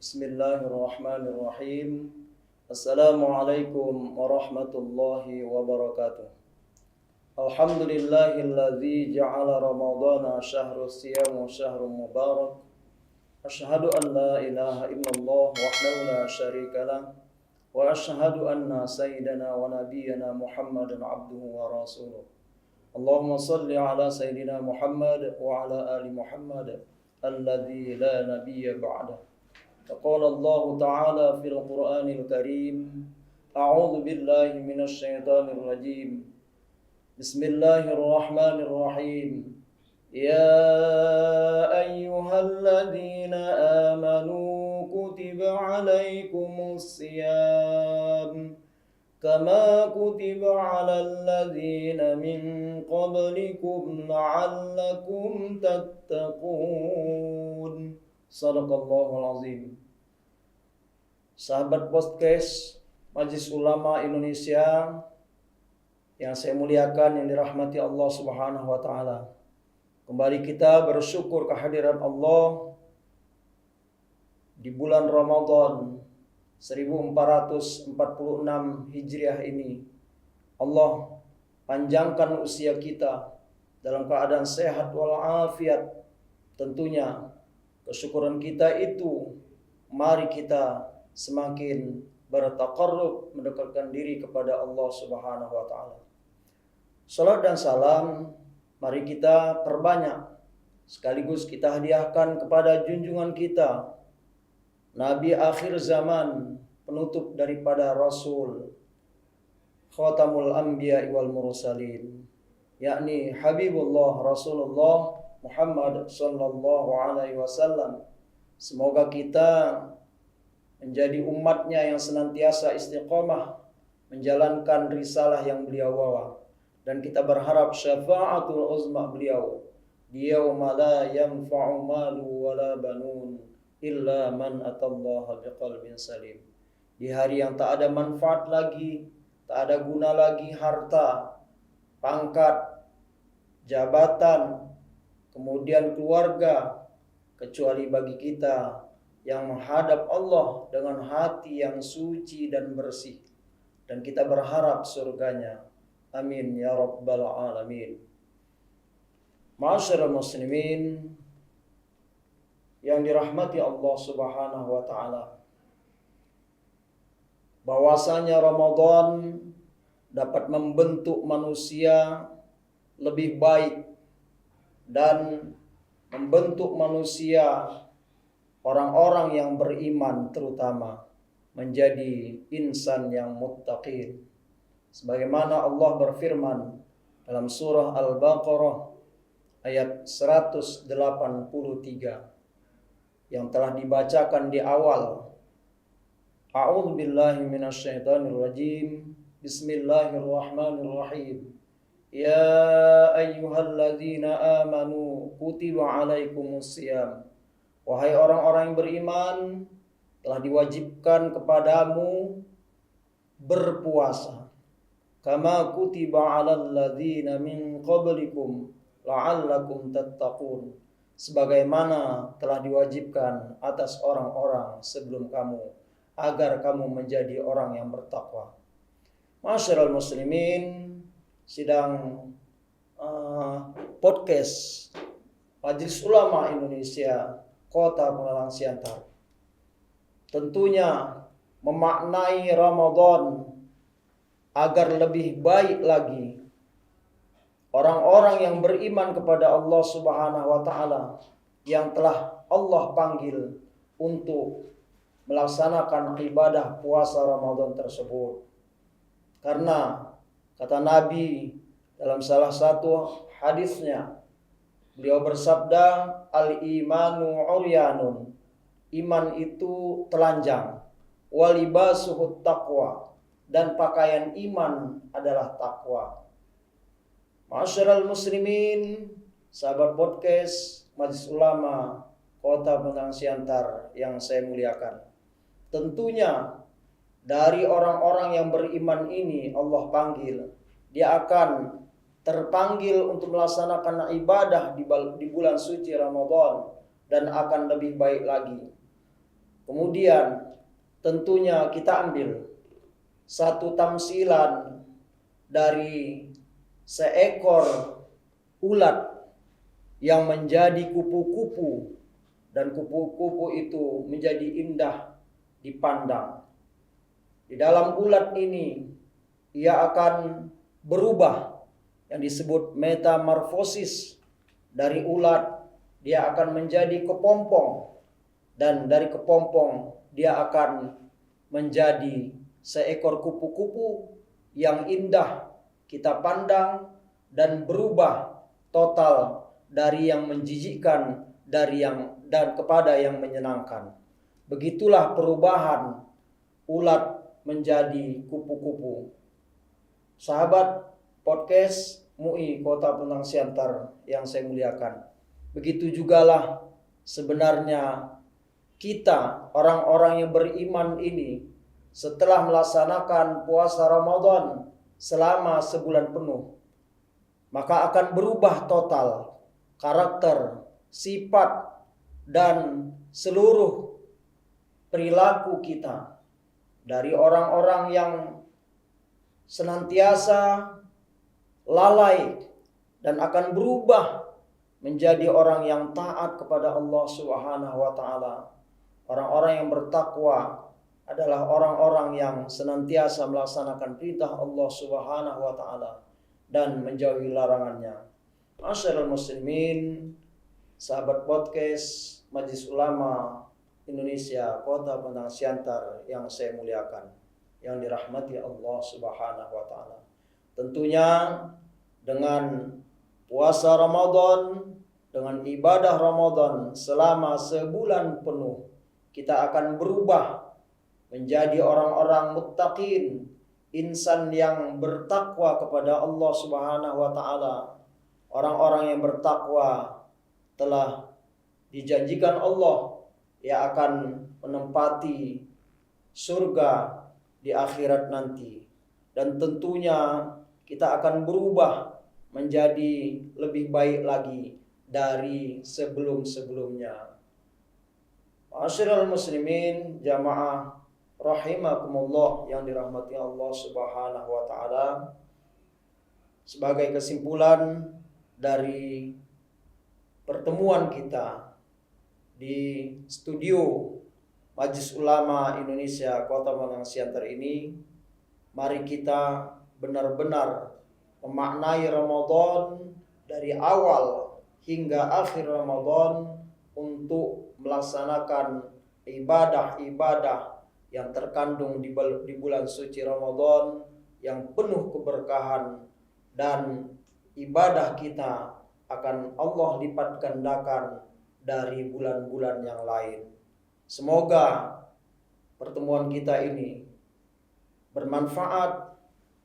Bismillahirrahmanirrahim. Assalamualaikum warahmatullahi wabarakatuh. Alhamdulillahilladzi ja'ala Ramadhana syahrus siyam wa syahrun mubarak. Asyhadu an la ilaha illallah wahdahu la syarikalah wa asyhadu anna sayyidana wa nabiyyana Muhammadan abduhu wa rasuluh. Allahumma salli ala sayyidina Muhammad wa ala ali Muhammad alladzi la nabiyya ba'dah. فقال الله تعالى في القرآن الكريم أعوذ بالله من الشيطان الرجيم بسم الله الرحمن الرحيم يا أيها الذين آمنوا كتب عليكم الصيام كما كتب على الذين من قبلكم لعلكم تتقون. Sadaqallahul azim. Sahabat podcast Majelis Ulama Indonesia yang saya muliakan, yang dirahmati Allah Subhanahu wa taala. Kembali kita bersyukur kehadiran Allah di bulan Ramadan 1446 Hijriah ini. Allah panjangkan usia kita dalam keadaan sehat walafiat. Tentunya kesyukuran kita itu, mari kita semakin bertaqarrub, mendekatkan diri kepada Allah Subhanahu wa taala. Salat dan salam mari kita perbanyak, sekaligus kita hadiahkan kepada junjungan kita, Nabi akhir zaman, penutup daripada Rasul, Khatamul Anbiya wal Mursalin, yakni Habibullah Rasulullah Muhammad sallallahu alaihi wasallam. Semoga kita menjadi umatnya yang senantiasa istiqomah menjalankan risalah yang beliau bawa, dan kita berharap syafaatul uzma beliau di yauma la yanfa'u malu wala banun illa man atallaha biqalbin salim. Di hari yang tak ada manfaat lagi, tak ada guna lagi harta, pangkat, jabatan, kemudian keluarga, kecuali bagi kita yang menghadap Allah dengan hati yang suci dan bersih, dan kita berharap surganya. Amin ya rabbal alamin. Ma'asyiral muslimin yang dirahmati Allah Subhanahu wa taala, bahwasanya Ramadan dapat membentuk manusia lebih baik dan membentuk manusia, orang-orang yang beriman terutama, menjadi insan yang muttaqin. Sebagaimana Allah berfirman dalam surah Al-Baqarah ayat 183 yang telah dibacakan di awal. A'udzu billahi minasyaitonir rajim. Bismillahirrahmanirrahim. Ya ayyuhalladzina amanu kutiba alaikumusiyam. Wahai orang-orang yang beriman, telah diwajibkan kepadamu berpuasa. Kama kutiba alal ladzina min qablikum la'allakum tattaqun. Sebagaimana telah diwajibkan atas orang-orang sebelum kamu, agar kamu menjadi orang yang bertakwa. Ma'asyiral muslimin, sidang podcast Majelis Ulama Indonesia Kota Pemalang Siantar tentunya memaknai Ramadan agar lebih baik lagi orang-orang yang beriman kepada Allah Subhanahu wa taala, yang telah Allah panggil untuk melaksanakan ibadah puasa Ramadan tersebut. Karena kata Nabi dalam salah satu hadisnya, beliau bersabda, al-imanu uryanun, iman itu telanjang, walibasuhut taqwa, dan pakaian iman adalah takwa. Ma'asyiral muslimin, sahabat podcast Majelis Ulama Kota Pemalang Siantar yang saya muliakan, tentunya dari orang-orang yang beriman ini Allah panggil, dia akan terpanggil untuk melaksanakan ibadah di bulan suci Ramadan, dan akan lebih baik lagi. Kemudian tentunya kita ambil satu tamsilan dari seekor ulat yang menjadi kupu-kupu, dan kupu-kupu itu menjadi indah dipandang. Di dalam ulat ini ia akan berubah, yang disebut metamorfosis. Dari ulat dia akan menjadi kepompong, dan dari kepompong dia akan menjadi seekor kupu-kupu yang indah kita pandang dan berubah total dari yang menjijikkan dan kepada yang menyenangkan. Begitulah perubahan ulat menjadi kupu-kupu. Sahabat podcast MUI Kota Penang Siantar yang saya muliakan, begitu jugalah sebenarnya kita orang-orang yang beriman ini setelah melaksanakan puasa Ramadan selama sebulan penuh, maka akan berubah total karakter, sifat, dan seluruh perilaku kita dari orang-orang yang senantiasa lalai dan akan berubah menjadi orang yang taat kepada Allah Subhanahu wa taala. Orang-orang yang bertakwa adalah orang-orang yang senantiasa melaksanakan perintah Allah Subhanahu wa taala dan menjauhi larangannya. Masyaallah muslimin, sahabat podcast Majelis Ulama Indonesia Kota Penang Siantar yang saya muliakan, yang dirahmati Allah Subhanahu wa taala. Tentunya dengan puasa Ramadan, dengan ibadah Ramadan selama sebulan penuh, kita akan berubah menjadi orang-orang muttaqin, insan yang bertakwa kepada Allah Subhanahu wa taala. Orang-orang yang bertakwa telah dijanjikan Allah yang akan menempati surga di akhirat nanti. Dan tentunya kita akan berubah menjadi lebih baik lagi dari sebelum-sebelumnya. Ma'asyiral muslimin, jamaah rahimakumullah yang dirahmati Allah Subhanahu wa taala. Sebagai kesimpulan dari pertemuan kita di studio Majelis Ulama Indonesia Kota Penang Siantar ini, mari kita benar-benar memaknai Ramadan dari awal hingga akhir Ramadan untuk melaksanakan ibadah-ibadah yang terkandung di bulan suci Ramadan yang penuh keberkahan, dan ibadah kita akan Allah lipat gandakan dari bulan-bulan yang lain. Semoga pertemuan kita ini bermanfaat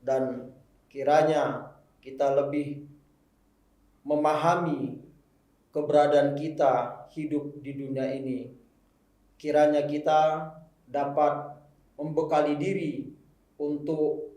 dan kiranya kita lebih memahami keberadaan kita hidup di dunia ini. Kiranya kita dapat membekali diri untuk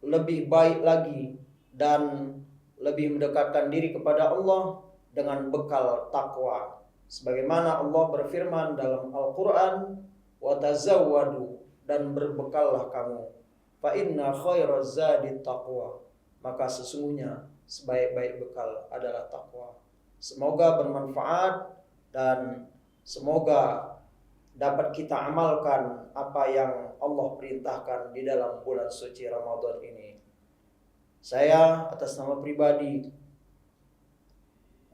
lebih baik lagi dan lebih mendekatkan diri kepada Allah dengan bekal takwa. Sebagaimana Allah berfirman dalam Al-Quran, wa tazawwadu, dan berbekallah kamu, fa inna khairaz zadi taqwa, maka sesungguhnya sebaik-baik bekal adalah takwa. Semoga bermanfaat dan semoga dapat kita amalkan apa yang Allah perintahkan di dalam bulan suci Ramadan ini. Saya atas nama pribadi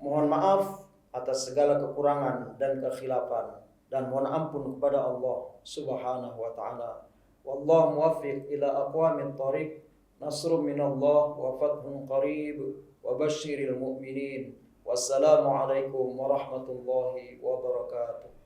mohon maaf atas segala kekurangan dan kekhilafan, dan mohon ampun kepada Allah Subhanahu wa taala. Wallahu muwaffiq ila aqwamit thariq. Nasrun minallah wa fathun qarib wa basyiril mu'minin. Wassalamu alaikum warahmatullahi wabarakatuh.